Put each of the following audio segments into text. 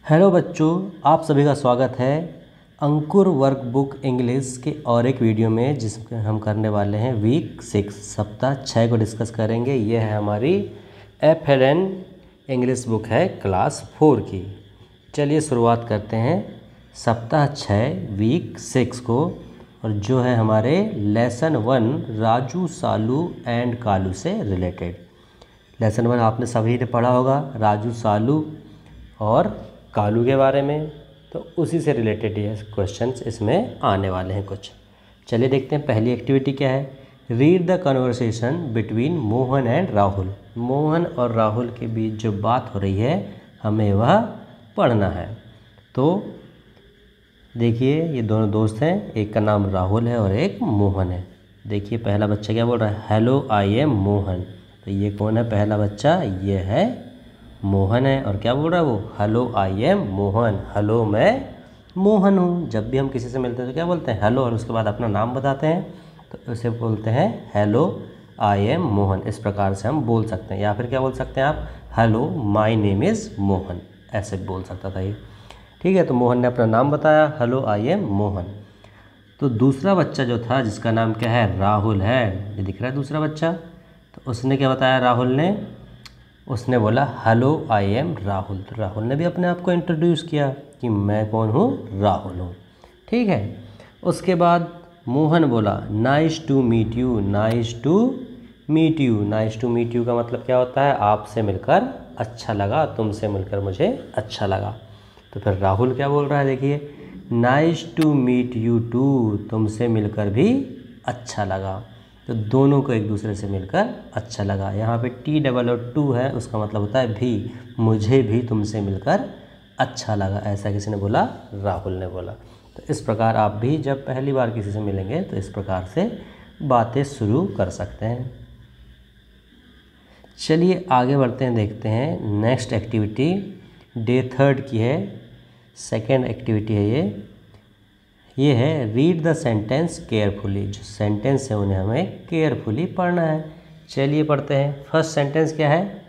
Hello बच्चों, आप सभी का स्वागत है अंकुर वर्कबुक इंग्लिश के और एक वीडियो में, जिसमें हम करने वाले हैं वीक 6 सप्ताह 6 को डिस्कस करेंगे। ये है हमारी FLN इंग्लिश बुक है क्लास 4 की। चलिए शुरुआत करते हैं सप्ताह 6 वीक 6 को, और जो है हमारे lesson 1 Raju Salu and Kalu से रिलेटेड। लेसन 1 आपने सभी ने पढ़ा होगा, राजू सालू और कालू के बारे में, तो उसी से रिलेटेड ये क्वेश्चंस इसमें आने वाले हैं कुछ। चलिए देखते हैं पहली एक्टिविटी क्या है। Read the conversation between Mohan and Rahul. Mohan और राहुल के बीच जो बात हो रही है हमें वह पढ़ना है। तो देखिए, ये दोनों दोस्त हैं, एक का नाम राहुल है और एक मोहन है। देखिए पहला बच्चा क्या बोल रहा है, हेलो आई एम मोहन। तो ये कौन है पहला बच्चा, ये है मोहन है। और क्या बोल रहा है वो, hello I am Mohan, hello मैं मोहन हूँ। जब भी हम किसी से मिलते हैं तो क्या बोलते हैं, हेलो, और उसके बाद अपना नाम बताते हैं, तो उसे बोलते हैं हेलो आई एम मोहन। इस प्रकार से हम बोल सकते हैं। या फिर क्या बोल सकते हैं आप, hello my name is Mohan, ऐसे बोल सकता था ये। ठीक है, तो मोहन ने अपना नाम बताया, हेलो आई एम मोहन। तो दूसरा बच्चा जो था, जिसका नाम क्या है, राहुल है, ये दिख रहा है दूसरा बच्चा। तो उसने क्या बताया, राहुल ने, उसने बोला हेलो आई एम राहुल। तो राहुल ने भी अपने आप को इंट्रोड्यूस किया कि मैं कौन हूँ, राहुल हूँ। ठीक है, उसके बाद मोहन बोला nice to meet you, nice to meet you. Nice to meet you का मतलब क्या होता है, आपसे मिलकर अच्छा लगा, तुमसे मिलकर मुझे अच्छा लगा। तो फिर राहुल क्या बोल रहा है, देखिए, nice to meet you too, तुमसे मिलकर भी अच्छा लगा। तो दोनों को एक दूसरे से मिलकर अच्छा लगा। यहाँ पे TOO है, उसका मतलब होता है भी, मुझे भी तुमसे मिलकर अच्छा लगा, ऐसा किसी ने बोला, राहुल ने बोला। तो इस प्रकार आप भी जब पहली बार किसी से मिलेंगे तो इस प्रकार से बातें शुरू कर सकते हैं। चलिए आगे बढ़ते हैं, देखते हैं नेक्स्ट एक्टिविटी डे 3 की है, सेकेंड एक्टिविटी है ये है रीड द सेंटेंस केयरफुली। जो सेंटेंस है उन्हें हमें केयरफुली पढ़ना है। चलिए पढ़ते हैं। फर्स्ट सेंटेंस क्या है,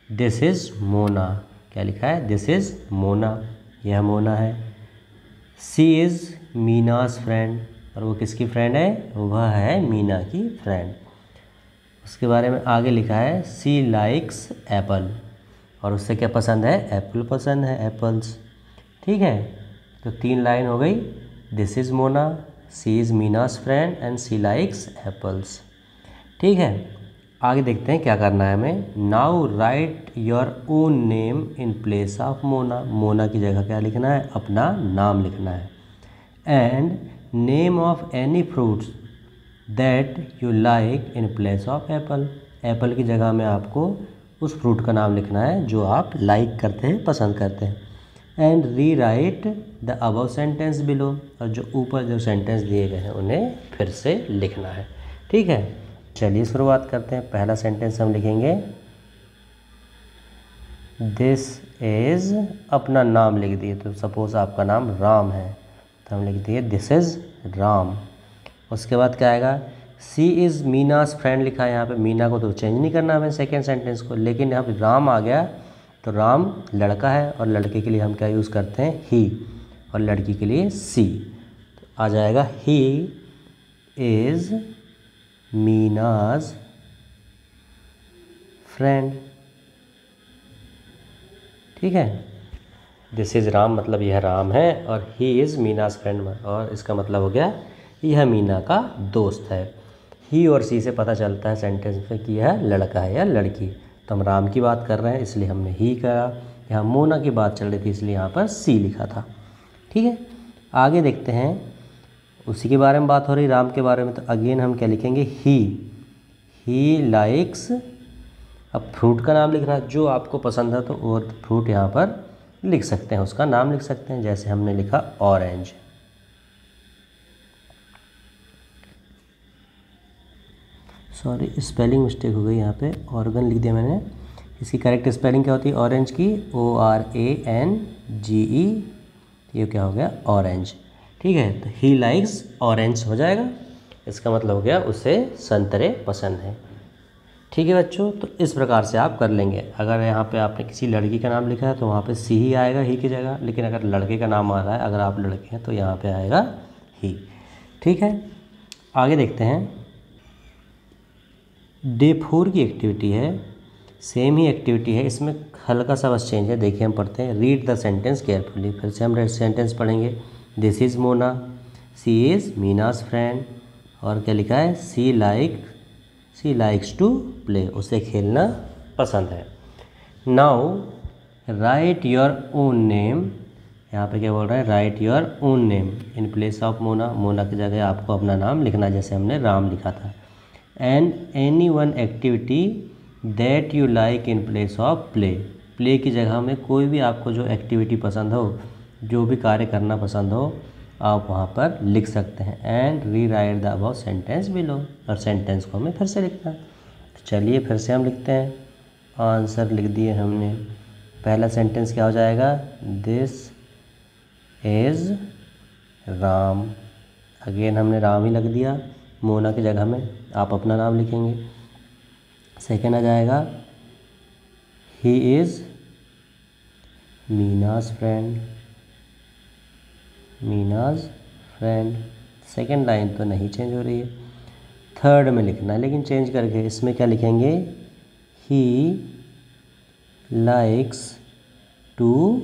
दिस इज़ मोना। क्या लिखा है, दिस इज़ मोना, यह मोना है। सी इज़ मीनाज फ्रेंड, और वो किसकी फ्रेंड है, वह है मीना की फ्रेंड। उसके बारे में आगे लिखा है सी लाइक्स एप्पल, और उससे क्या पसंद है, एप्पल पसंद है, एप्पल्स। ठीक है, तो 3 लाइन हो गई। This is Mona, she is Meena's friend and she likes apples. ठीक है, आगे देखते हैं क्या करना है हमें। Now write your own name in place of Mona. Mona की जगह क्या लिखना है, अपना नाम लिखना है। And name of any fruits that you like in place of apple. Apple की जगह में आपको उस फ्रूट का नाम लिखना है जो आप लाइक करते हैं, पसंद करते हैं। And re right the above sentence below, और जो ऊपर जो सेंटेंस दिए गए हैं उन्हें फिर से लिखना है। ठीक है, चलिए शुरुआत करते हैं। पहला सेंटेंस हम लिखेंगे दिस इज़, अपना नाम लिख दिए। तो सपोज़ आपका नाम राम है, तो हम लिख दिए दिस इज़ राम। उसके बाद क्या आएगा, सी इज़ मीनाज फ्रेंड लिखा है। यहाँ पे मीना को तो चेंज नहीं करना हमें सेकेंड सेंटेंस को, लेकिन यहाँ पे राम आ गया, तो राम लड़का है, और लड़के के लिए हम क्या यूज़ करते हैं, ही, और लड़की के लिए सी। तो आ जाएगा ही इज़ मीनाज फ्रेंड। ठीक है, दिस इज़ राम मतलब यह राम है, और ही इज़ मीनाज फ्रेंड, और इसका मतलब हो गया यह मीना का दोस्त है। ही और सी से पता चलता है सेंटेंस में कि यह लड़का है या लड़की। तो हम राम की बात कर रहे हैं इसलिए हमने ही कहा, यहाँ मोना की बात चल रही थी इसलिए यहाँ पर सी लिखा था। ठीक है, आगे देखते हैं, उसी के बारे में बात हो रही, राम के बारे में। तो अगेन हम क्या लिखेंगे, ही लाइक्स। अब फ्रूट का नाम लिख रहा है, जो आपको पसंद है तो वो फ्रूट यहाँ पर लिख सकते हैं, उसका नाम लिख सकते हैं। जैसे हमने लिखा ऑरेंज। सॉरी, स्पेलिंग मिस्टेक हो गई, यहाँ पे ऑर्गन लिख दिया मैंने। इसकी करेक्ट स्पेलिंग क्या होती है, ऑरेंज की ORANGE, ये क्या हो गया, ऑरेंज। ठीक है, तो ही लाइक्स ऑरेंज हो जाएगा, इसका मतलब हो गया उसे संतरे पसंद है। ठीक है बच्चों, तो इस प्रकार से आप कर लेंगे। अगर यहाँ पे आपने किसी लड़की का नाम लिखा है तो वहाँ पे सी ही आएगा, ही की जगह। लेकिन अगर लड़के का नाम आ रहा है, अगर आप लड़के हैं तो यहाँ पे आएगा ही। ठीक है, आगे देखते हैं। डे 4 की एक्टिविटी है, सेम ही एक्टिविटी है, इसमें हल्का सा बस चेंज है। देखिए हम पढ़ते हैं। Read the sentence carefully. फिर से हम सेंटेंस पढ़ेंगे। This is Mona, she is Meena's friend. और क्या लिखा है? सी लाइक्स टू प्ले, उसे खेलना पसंद है। Now write your own name. यहाँ पे क्या बोल रहा है? Right your own name in place of Mona. Mona की जगह आपको अपना नाम लिखना, जैसे हमने राम लिखा था। And any one activity that you like in place of play. Play की जगह में कोई भी आपको जो एक्टिविटी पसंद हो, जो भी कार्य करना पसंद हो, आप वहाँ पर लिख सकते हैं। And re right the above sentence below, और सेंटेंस को हमें फिर से लिखना है। तो चलिए फिर से हम लिखते हैं। आंसर लिख दिए हमने। पहला सेंटेंस क्या हो जाएगा? This is Ram. अगेन हमने राम ही लग दिया, मोना की जगह में आप अपना नाम लिखेंगे। सेकेंड आ जाएगा he is Meena's friend. Second line तो नहीं चेंज हो रही है, थर्ड में लिखना है, लेकिन चेंज करके इसमें क्या लिखेंगे? He likes to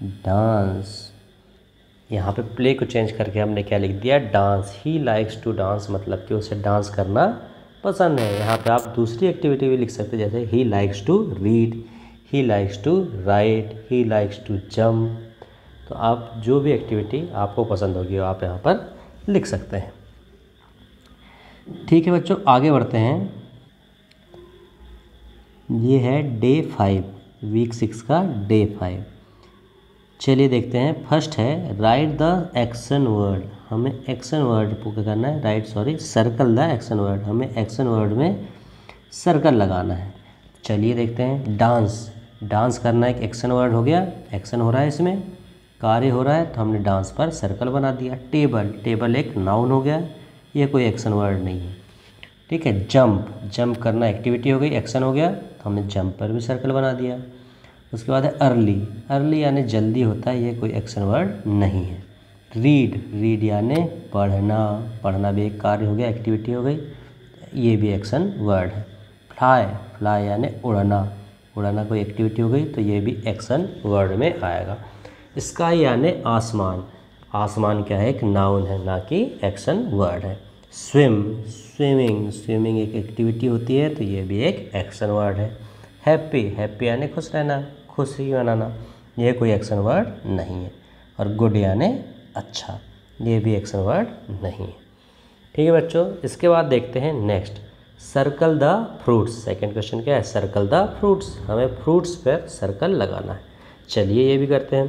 dance. यहाँ पे प्ले को चेंज करके हमने क्या लिख दिया? Dance. He likes to dance, मतलब कि उसे डांस करना पसंद है। यहाँ पे आप दूसरी एक्टिविटी भी लिख सकते हैं, जैसे he likes to read, he likes to write, he likes to jump. तो आप जो भी एक्टिविटी आपको पसंद होगी वो आप यहाँ पर लिख सकते हैं। ठीक है बच्चों, आगे बढ़ते हैं। ये है डे 5, वीक 6 का डे 5। चलिए देखते हैं। फर्स्ट है राइट द एक्शन वर्ड। हमें एक्शन वर्ड को क्या करना है? Circle the action word. हमें एक्शन वर्ड में सर्कल लगाना है। चलिए देखते हैं। डांस करना एक एक्शन वर्ड हो गया, एक्शन हो रहा है, इसमें कार्य हो रहा है, तो हमने डांस पर सर्कल बना दिया। टेबल एक नाउन हो गया, ये कोई एक्शन वर्ड नहीं है। ठीक है। जंप करना एक्टिविटी हो गई, एक्शन हो गया, तो हमने जंप पर भी सर्कल बना दिया। उसके बाद है अर्ली यानी जल्दी होता है, ये कोई एक्शन वर्ड नहीं है। रीड यानी पढ़ना भी एक कार्य हो गया, एक्टिविटी हो गई, ये भी एक्शन वर्ड है। फ्लाई यानी उड़ना कोई एक्टिविटी हो गई, तो ये भी एक्शन वर्ड में आएगा। स्काई यानी आसमान क्या है? एक नाउन है, ना कि एक्शन वर्ड है। स्विमिंग एक एक्टिविटी होती है, तो ये भी एक एक्शन वर्ड है। हैप्पी यानी खुश रहना, खुशी मनाना, ये कोई एक्शन वर्ड नहीं है। और गुड यानी अच्छा, ये भी एक्शन वर्ड नहीं है। ठीक है बच्चों, इसके बाद देखते हैं next. Circle the fruits. Second question क्या है? Circle the fruits. हमें फ्रूट्स पर सर्कल लगाना है। चलिए ये भी करते हैं।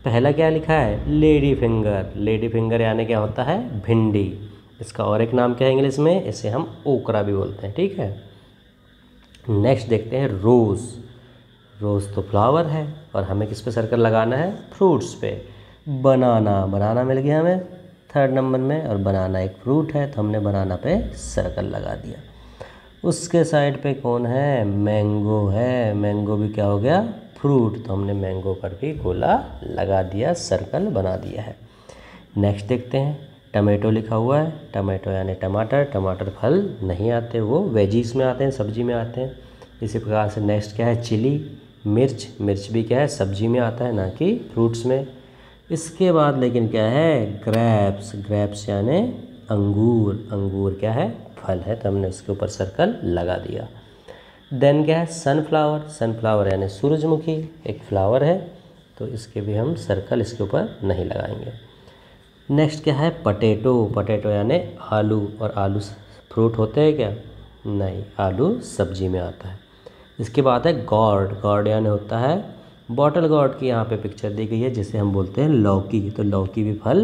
पहला क्या लिखा है? लेडी फिंगर यानी क्या होता है? भिंडी। इसका और एक नाम क्या है इंग्लिश में? इसे हम ओकरा भी बोलते हैं। ठीक है। नेक्स्ट देखते हैं रोज़ तो फ्लावर है, और हमें किस पे सर्कल लगाना है? फ्रूट्स पे। बनाना मिल गया हमें थर्ड नंबर में, और बनाना एक फ्रूट है, तो हमने बनाना पे सर्कल लगा दिया। उसके साइड पे कौन है? मैंगो है, मैंगो भी क्या हो गया? फ्रूट, तो हमने मैंगो पर भी गोला लगा दिया, सर्कल बना दिया है। नेक्स्ट देखते हैं। टमाटो लिखा हुआ है, टमाटो यानी टमाटर फल नहीं आते, वो वेजीज में आते हैं, सब्जी में आते हैं। इसी प्रकार से नेक्स्ट क्या है? चिली, मिर्च भी क्या है? सब्जी में आता है, ना कि फ्रूट्स में। इसके बाद लेकिन क्या है? ग्रेप्स यानी अंगूर क्या है? फल है, तो हमने उसके ऊपर सर्कल लगा दिया। देन क्या है? सनफ्लावर यानी सूरजमुखी, एक फ्लावर है, तो इसके भी हम सर्कल इसके ऊपर नहीं लगाएंगे। नेक्स्ट क्या है? पटेटो यानी आलू, और आलू फ्रूट होते हैं क्या? नहीं, आलू सब्जी में आता है। इसके बाद है गॉर्ड यानी होता है बॉटल गॉर्ड की यहाँ पे पिक्चर दी गई है, जिसे हम बोलते हैं लौकी। तो लौकी भी फल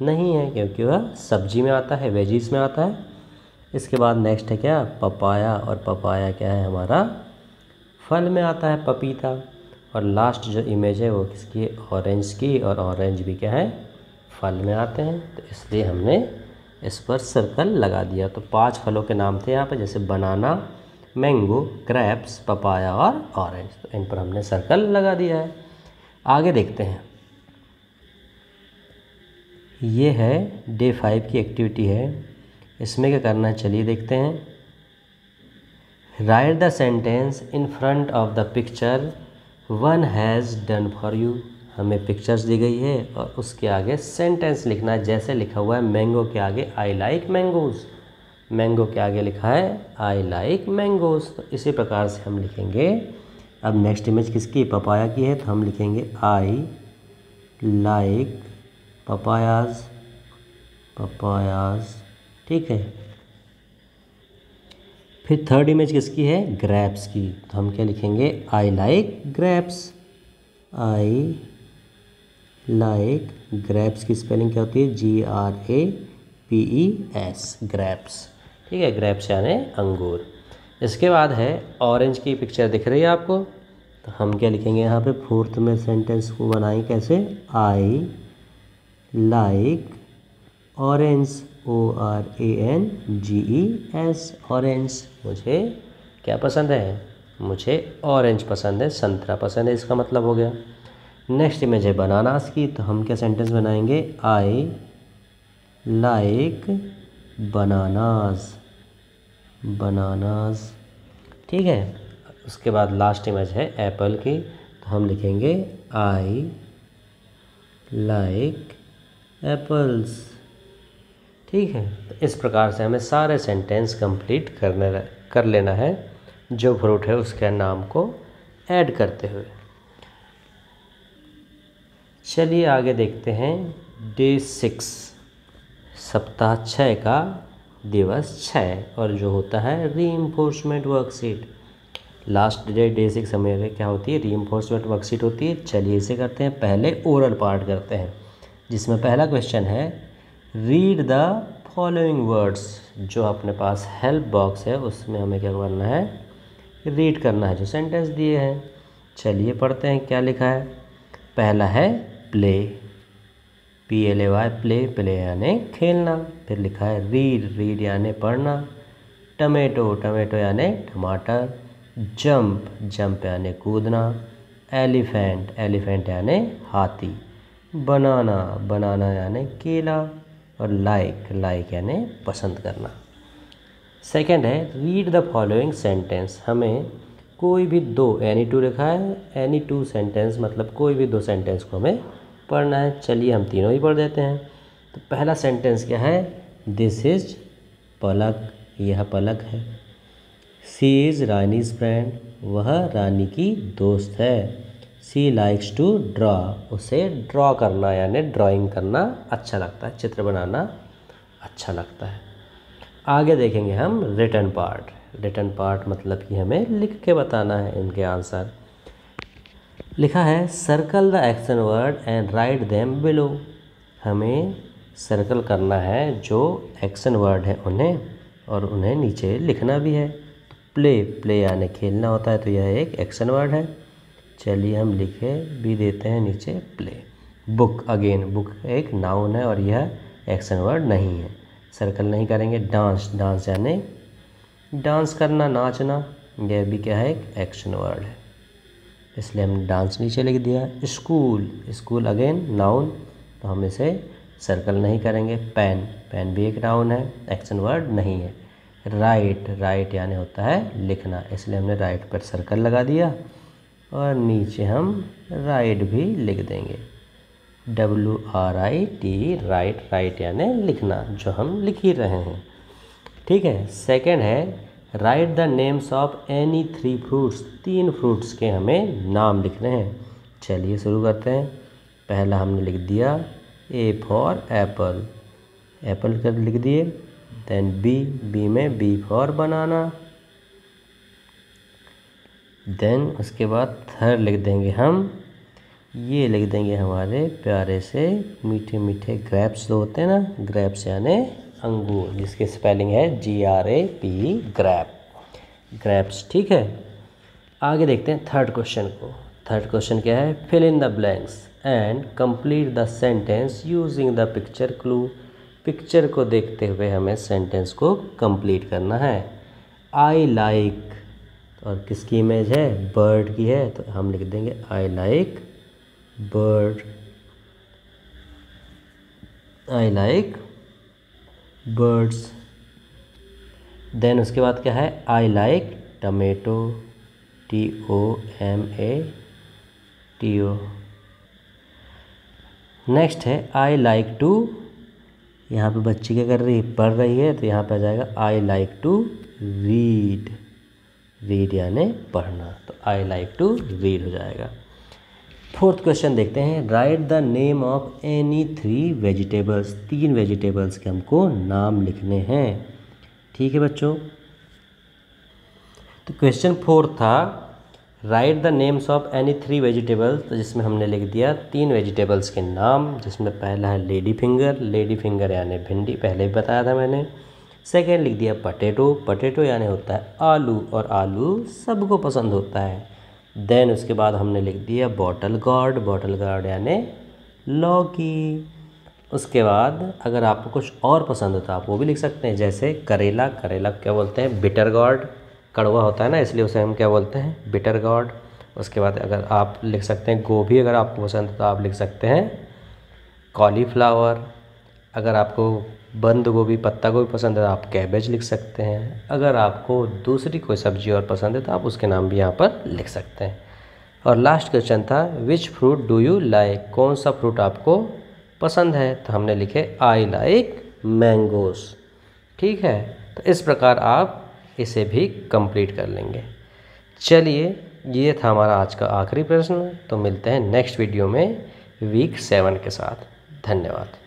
नहीं है, क्योंकि वह सब्जी में आता है, वेजीज में आता है। इसके बाद नेक्स्ट है क्या? पपाया, और पपाया क्या है? हमारा फल में आता है, पपीता। और लास्ट जो इमेज है वो किसकी है? ऑरेंज की, और ऑरेंज भी क्या है? फल में आते हैं, तो इसलिए हमने इस पर सर्कल लगा दिया। तो 5 फलों के नाम थे यहाँ पे, जैसे बनाना, मैंगो, ग्रेप्स, पपाया और ऑरेंज। तो इन पर हमने सर्कल लगा दिया है। आगे देखते हैं, ये है डे 5 की एक्टिविटी है। इसमें क्या करना है चलिए देखते हैं। Right the sentence in front of the picture one has done for you. हमें पिक्चर्स दी गई है और उसके आगे सेंटेंस लिखना है। जैसे लिखा हुआ है मैंगो के आगे आई लाइक मैंगोज़, मैंगो के आगे लिखा है आई लाइक मैंगोज़। तो इसी प्रकार से हम लिखेंगे। अब नेक्स्ट इमेज किसकी, पपाया की है, तो हम लिखेंगे आई लाइक पपायाज, पपायाज। ठीक है। फिर थर्ड इमेज किसकी है, ग्रेप्स की, तो हम क्या लिखेंगे, I like grapes, I like grapes की स्पेलिंग क्या होती है, GRAPES, ग्रेप्स। ठीक है, ग्रेप्स यानी अंगूर। इसके बाद है ऑरेंज की पिक्चर दिख रही है आपको, तो हम क्या लिखेंगे यहाँ पे, फोर्थ में सेंटेंस को बनाएं कैसे, I like orange, ORANGES, orange. मुझे क्या पसंद है, मुझे ऑरेंज पसंद है, संतरा पसंद है, इसका मतलब हो गया। नेक्स्ट इमेज है बनानास की, तो हम क्या सेंटेंस बनाएंगे, आई लाइक बनानास, बनानास। ठीक है। उसके बाद लास्ट इमेज है एप्पल की, तो हम लिखेंगे आई लाइक एप्पल्स। ठीक है। तो इस प्रकार से हमें सारे सेंटेंस कंप्लीट कर लेना है, जो फ्रूट है उसके नाम को ऐड करते हुए। चलिए आगे देखते हैं। डे 6, सप्ताह 6 का दिवस 6, और जो होता है रीइंफोर्समेंट वर्कशीट। लास्ट डे 6 हमें क्या होती है, रीइंफोर्समेंट वर्कशीट होती है। चलिए इसे करते हैं। पहले ओरल पार्ट करते हैं, जिसमें पहला क्वेश्चन है, रीड द फॉलोइंग वर्ड्स। जो अपने पास हेल्प बॉक्स है उसमें हमें क्या करना है, रीड करना है जो सेंटेंस दिए हैं। चलिए पढ़ते हैं क्या लिखा है। पहला है प्ले, PLAY, प्ले, प्ले यानी खेलना। फिर लिखा है रीड, रीड यानी पढ़ना। टमेटो, टमेटो यानी टमाटर। जंप, जंप यानी कूदना। एलिफेंट, एलिफेंट यानी हाथी। बनाना, बनाना यानी केला। और लाइक, लाइक यानी पसंद करना। सेकंड है रीड द फॉलोइंग सेंटेंस। हमें कोई भी दो, एनी टू लिखा है, एनी टू सेंटेंस मतलब कोई भी दो सेंटेंस को हमें पढ़ना है। चलिए हम तीनों ही पढ़ देते हैं। तो पहला सेंटेंस क्या है, दिस इज पलक, यह पलक है। सी इज़ रानीज फ्रेंड, वह रानी की दोस्त है। सी लाइक्स टू ड्रॉ, उसे ड्रॉ करना यानी ड्राइंग करना अच्छा लगता है, चित्र बनाना अच्छा लगता है। आगे देखेंगे हम रिटन पार्ट। रिटन पार्ट मतलब कि हमें लिख के बताना है इनके आंसर। लिखा है circle the action word and write them below. हमें सर्कल करना है जो एक्शन वर्ड है उन्हें, और उन्हें नीचे लिखना भी है। प्ले, प्ले यानी खेलना होता है, तो यह एक एक्शन वर्ड है। चलिए हम लिखे भी देते हैं नीचे प्ले। बुक, अगेन बुक एक नाउन है और यह एक्शन वर्ड नहीं है, सर्कल नहीं करेंगे। डांस, डांस यानी डांस करना, नाचना, यह भी क्या है, एक एक्शन वर्ड है, इसलिए हम डांस नीचे लिख दिया। स्कूल, स्कूल अगेन नाउन, तो हम इसे सर्कल नहीं करेंगे। पेन, पेन भी एक नाउन है, एक्शन वर्ड नहीं है। राइट, राइट यानी होता है लिखना, इसलिए हमने राइट पर सर्कल लगा दिया और नीचे हम राइट भी लिख देंगे, WRIT, राइट, राइट यानी लिखना, जो हम लिख ही रहे हैं। ठीक है। सेकंड है right the names of any 3 fruits. 3 fruits के हमें नाम लिखने हैं। चलिए शुरू करते हैं। पहला हमने लिख दिया A फॉर एप्पल, एप्पल कर लिख दिए। देन B, B में B फॉर बनाना। देन उसके बाद थर्ड लिख देंगे हम, ये लिख देंगे हमारे प्यारे से मीठे मीठे ग्रेप्स जो होते हैं ना, ग्रेप्स यानी अंगूर, जिसकी स्पेलिंग है GRAP, ग्रैप, ग्रैप्स। ठीक है। आगे देखते हैं थर्ड क्वेश्चन को। थर्ड क्वेश्चन क्या है, fill in the blanks and complete the sentence using the picture clue. Picture को देखते हुए हमें सेंटेंस को कंप्लीट करना है। आई लाइक, और किसकी इमेज है, बर्ड की है, तो हम लिख देंगे I like bird, I like birds. Then उसके बाद क्या है, I like tomato, TOMATO। Next है आई लाइक टू, यहाँ पे बच्ची क्या कर रही है, पढ़ रही है, तो यहाँ पे आ जाएगा I like to read, read यानी पढ़ना, तो आई लाइक टू रीड हो जाएगा। फोर्थ क्वेश्चन देखते हैं, right the name of any 3 vegetables, 3 vegetables के हमको नाम लिखने हैं। ठीक है बच्चों, तो क्वेश्चन 4 था right the names of any 3 vegetables, तो जिसमें हमने लिख दिया 3 वेजिटेबल्स के नाम, जिसमें पहला है लेडी फिंगर, लेडी फिंगर यानी भिंडी, पहले भी बताया था मैंने। सेकेंड लिख दिया पटेटो, पटेटो यानी होता है आलू, और आलू सबको पसंद होता है। देन उसके बाद हमने लिख दिया बॉटल गार्ड, बॉटल गार्ड यानी लौकी। उसके बाद अगर आपको कुछ और पसंद होता है आप वो भी लिख सकते हैं, जैसे करेला, करेला क्या बोलते हैं, बिटर गार्ड, कड़वा होता है ना, इसलिए उसे हम क्या बोलते हैं, बिटर गार्ड। उसके बाद अगर आप लिख सकते हैं गोभी, अगर आपको पसंद है तो आप लिख सकते हैं कॉलीफ्लावर। अगर आपको बंद गोभी, पत्ता गोभी पसंद है तो आप कैबेज लिख सकते हैं। अगर आपको दूसरी कोई सब्जी और पसंद है तो आप उसके नाम भी यहाँ पर लिख सकते हैं। और लास्ट क्वेश्चन था which fruit do you like, कौन सा फ्रूट आपको पसंद है, तो हमने लिखे आई लाइक मैंगोस। ठीक है, तो इस प्रकार आप इसे भी कंप्लीट कर लेंगे। चलिए, ये था हमारा आज का आखिरी प्रश्न, तो मिलते हैं नेक्स्ट वीडियो में वीक 7 के साथ। धन्यवाद।